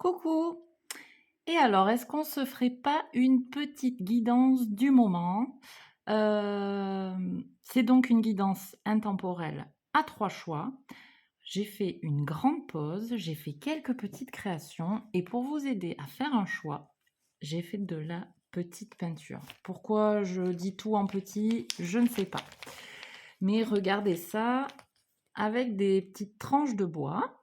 Coucou! Et alors, est-ce qu'on se ferait pas une petite guidance du moment? C'est donc une guidance intemporelle à 3 choix. J'ai fait une grande pause, j'ai fait quelques petites créations et pour vous aider à faire un choix, j'ai fait de la petite peinture. Pourquoi je dis tout en petit? Je ne sais pas. Mais regardez ça, avec des petites tranches de bois.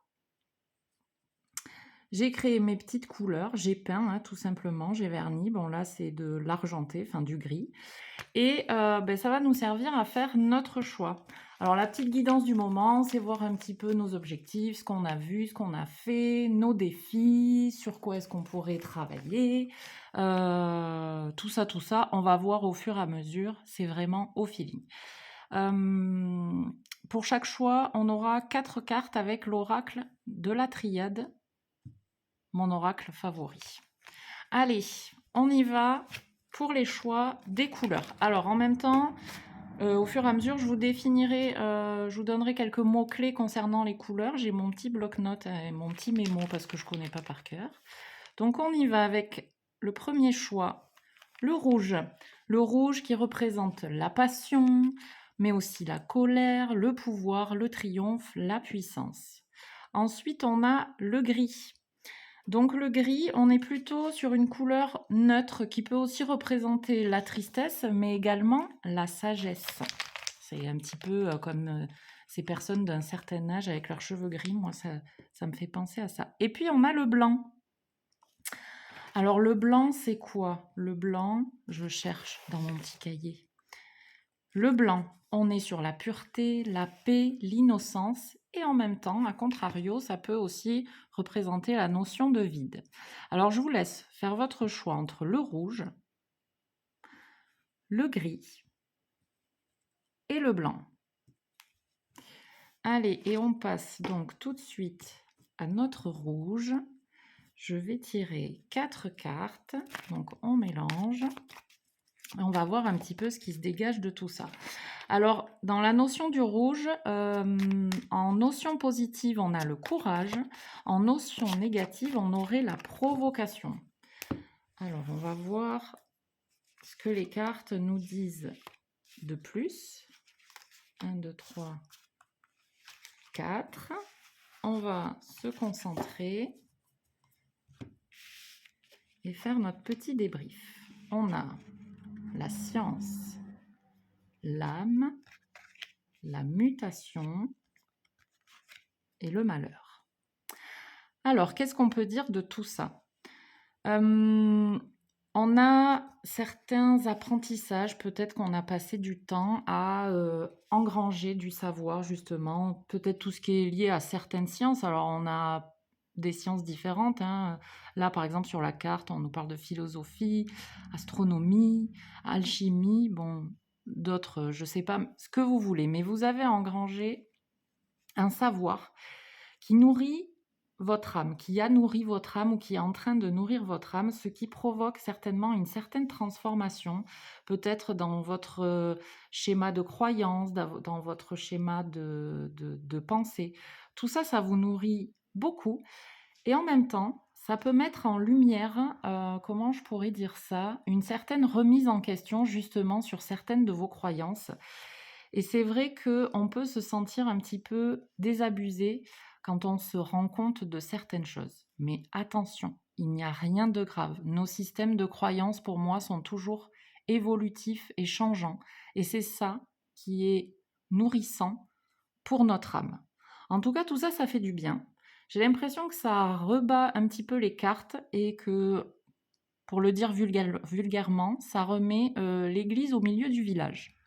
J'ai créé mes petites couleurs, j'ai peint, hein, tout simplement, j'ai verni. Bon là c'est de l'argenté, enfin du gris. Et ça va nous servir à faire notre choix. Alors la petite guidance du moment, c'est voir un petit peu nos objectifs, ce qu'on a vu, ce qu'on a fait, nos défis, sur quoi est-ce qu'on pourrait travailler. Tout ça, on va voir au fur et à mesure, c'est vraiment au feeling. Pour chaque choix, on aura 4 cartes avec l'oracle de la triade, mon oracle favori. Allez, on y va pour les choix des couleurs. Alors en même temps, au fur et à mesure, je vous définirai, je vous donnerai quelques mots-clés concernant les couleurs. J'ai mon petit bloc-notes et mon petit mémo parce que je ne connais pas par cœur. Donc on y va avec le premier choix, le rouge. Le rouge qui représente la passion, mais aussi la colère, le pouvoir, le triomphe, la puissance. Ensuite, on a le gris. Donc le gris, on est plutôt sur une couleur neutre qui peut aussi représenter la tristesse, mais également la sagesse. C'est un petit peu comme ces personnes d'un certain âge avec leurs cheveux gris. Moi, ça me fait penser à ça. Et puis, on a le blanc. Alors, le blanc, c'est quoi? Le blanc, je cherche dans mon petit cahier. Le blanc, on est sur la pureté, la paix, l'innocence et en même temps, à contrario, ça peut aussi représenter la notion de vide. Alors je vous laisse faire votre choix entre le rouge, le gris et le blanc. Allez, et on passe donc tout de suite à notre rouge. Je vais tirer 4 cartes, donc on mélange. On va voir un petit peu ce qui se dégage de tout ça. Alors, dans la notion du rouge, en notion positive, on a le courage. En notion négative, on aurait la provocation. Alors, on va voir ce que les cartes nous disent de plus. 1, 2, 3, 4. On va se concentrer et faire notre petit débrief. On a la science, l'âme, la mutation et le malheur. Alors, qu'est-ce qu'on peut dire de tout ça? On a certains apprentissages, peut-être qu'on a passé du temps à engranger du savoir, justement, peut-être tout ce qui est lié à certaines sciences. Alors, on a des sciences différentes, hein. Là, par exemple, sur la carte, on nous parle de philosophie, astronomie, alchimie, bon, d'autres, je ne sais pas ce que vous voulez, mais vous avez engrangé un savoir qui nourrit votre âme, qui a nourri votre âme ou qui est en train de nourrir votre âme, ce qui provoque certainement une certaine transformation, peut-être dans votre schéma de croyance, dans votre schéma de pensée. Tout ça, ça vous nourrit beaucoup. Et en même temps, ça peut mettre en lumière, comment je pourrais dire ça, une certaine remise en question justement sur certaines de vos croyances. Et c'est vrai qu'on peut se sentir un petit peu désabusé quand on se rend compte de certaines choses. Mais attention, il n'y a rien de grave. Nos systèmes de croyances, pour moi, sont toujours évolutifs et changeants. Et c'est ça qui est nourrissant pour notre âme. En tout cas, tout ça, ça fait du bien. J'ai l'impression que ça rebat un petit peu les cartes et que, pour le dire vulgairement, ça remet l'église au milieu du village.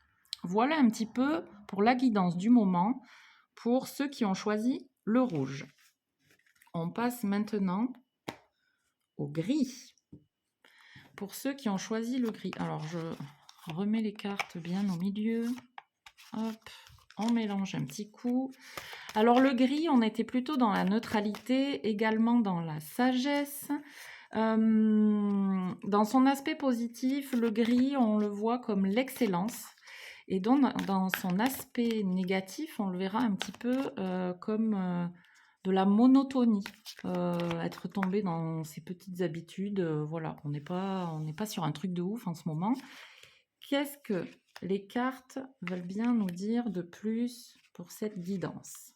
Voilà un petit peu pour la guidance du moment pour ceux qui ont choisi le rouge. On passe maintenant au gris. Pour ceux qui ont choisi le gris. Alors, je remets les cartes bien au milieu. Hop, on mélange un petit coup. Alors, le gris, on était plutôt dans la neutralité, également dans la sagesse. Dans son aspect positif, le gris, on le voit comme l'excellence. Et donc, dans son aspect négatif, on le verra un petit peu comme de la monotonie, être tombé dans ces petites habitudes, voilà, on n'est pas sur un truc de ouf en ce moment. Qu'est-ce que les cartes veulent bien nous dire de plus pour cette guidance?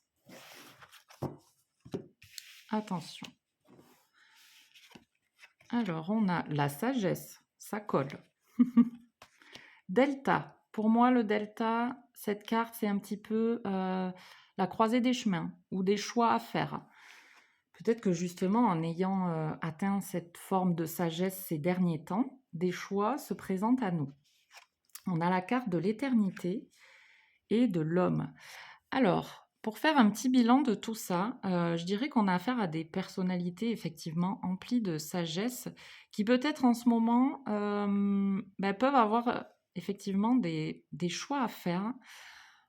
Attention. Alors, on a la sagesse, ça colle. Delta. Pour moi, le delta, cette carte, c'est un petit peu la croisée des chemins ou des choix à faire. Peut-être que justement, en ayant atteint cette forme de sagesse ces derniers temps, des choix se présentent à nous. On a la carte de l'éternité et de l'homme. Alors, pour faire un petit bilan de tout ça, je dirais qu'on a affaire à des personnalités effectivement emplies de sagesse qui peut-être en ce moment peuvent avoir effectivement des choix à faire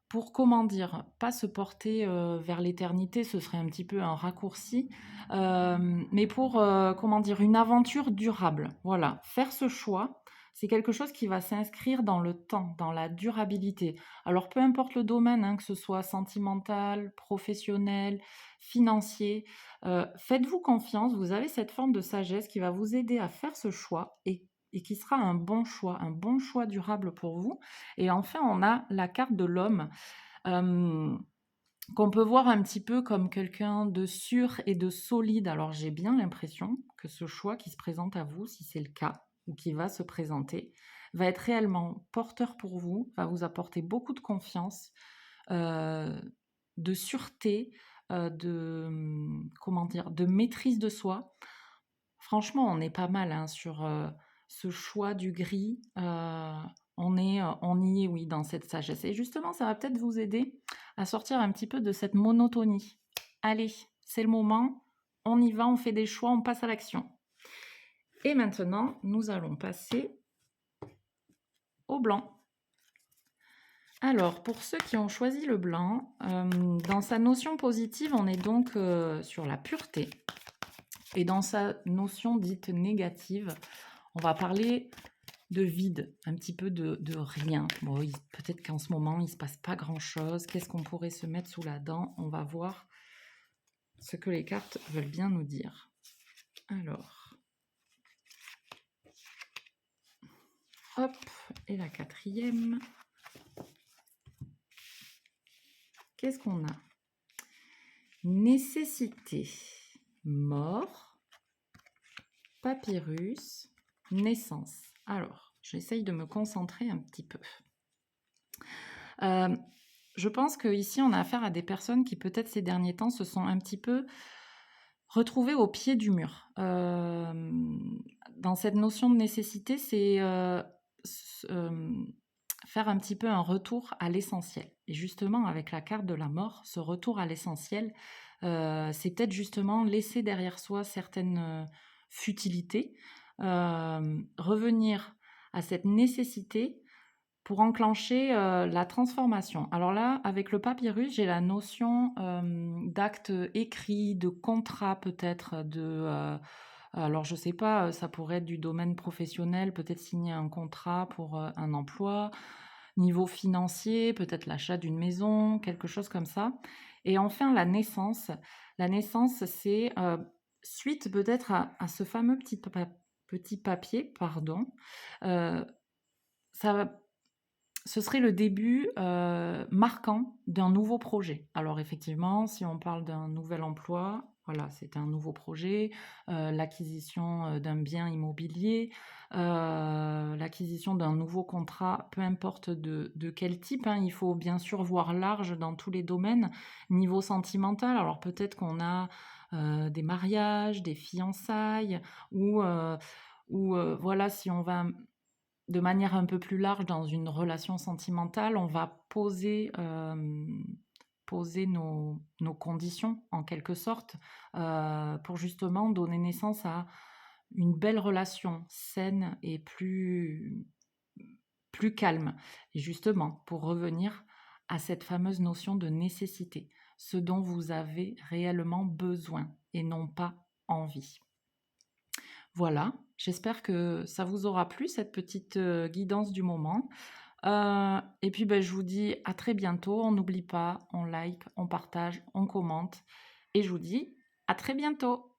pour, comment dire, pas se porter vers l'éternité, ce serait un petit peu un raccourci, mais pour, comment dire, une aventure durable. Voilà, faire ce choix, c'est quelque chose qui va s'inscrire dans le temps, dans la durabilité. Alors, peu importe le domaine, hein, que ce soit sentimental, professionnel, financier, faites-vous confiance, vous avez cette forme de sagesse qui va vous aider à faire ce choix et qui sera un bon choix durable pour vous. Et enfin, on a la carte de l'homme, euh, qu'on peut voir un petit peu comme quelqu'un de sûr et de solide. Alors, j'ai bien l'impression que ce choix qui se présente à vous, si c'est le cas, ou qui va se présenter, va être réellement porteur pour vous, va vous apporter beaucoup de confiance, euh, de sûreté, comment dire, de maîtrise de soi. Franchement, on est pas mal hein, sur ce choix du gris. On y est, oui, dans cette sagesse. Et justement, ça va peut-être vous aider à sortir un petit peu de cette monotonie. Allez, c'est le moment. On y va, on fait des choix, on passe à l'action. Et maintenant, nous allons passer au blanc. Alors, pour ceux qui ont choisi le blanc, dans sa notion positive, on est donc sur la pureté. Et dans sa notion dite négative, on va parler de vide, un petit peu de rien. Bon, peut-être qu'en ce moment, il ne se passe pas grand-chose. Qu'est-ce qu'on pourrait se mettre sous la dent? On va voir ce que les cartes veulent bien nous dire. Alors, hop, et la quatrième. Qu'est-ce qu'on a? Nécessité, mort, papyrus, naissance. Alors, j'essaye de me concentrer un petit peu. Je pense qu'ici, on a affaire à des personnes qui, peut-être ces derniers temps, se sont un petit peu retrouvées au pied du mur. Dans cette notion de nécessité, c'est faire un petit peu un retour à l'essentiel. Et justement, avec la carte de la mort, ce retour à l'essentiel, c'est peut-être justement laisser derrière soi certaines futilités, revenir à cette nécessité pour enclencher la transformation. Alors là, avec le papyrus, j'ai la notion d'acte écrit, de contrat peut-être, alors je sais pas, ça pourrait être du domaine professionnel, peut-être signer un contrat pour un emploi, niveau financier, peut-être l'achat d'une maison, quelque chose comme ça. Et enfin, la naissance. La naissance, c'est suite peut-être à ce fameux petit papier, pardon. euh, ça ce serait le début marquant d'un nouveau projet. Alors effectivement, si on parle d'un nouvel emploi, voilà, c'est un nouveau projet, l'acquisition d'un bien immobilier, l'acquisition d'un nouveau contrat, peu importe de quel type, hein, il faut bien sûr voir large dans tous les domaines. Niveau sentimental, alors peut-être qu'on a des mariages, des fiançailles, ou voilà, si on va de manière un peu plus large dans une relation sentimentale, on va poser nos conditions en quelque sorte pour justement donner naissance à une belle relation saine et plus calme. Et justement, pour revenir à cette fameuse notion de nécessité, ce dont vous avez réellement besoin et non pas envie. Voilà, j'espère que ça vous aura plu, cette petite guidance du moment. Et puis, je vous dis à très bientôt. On n'oublie pas, on like, on partage, on commente. et je vous dis à très bientôt.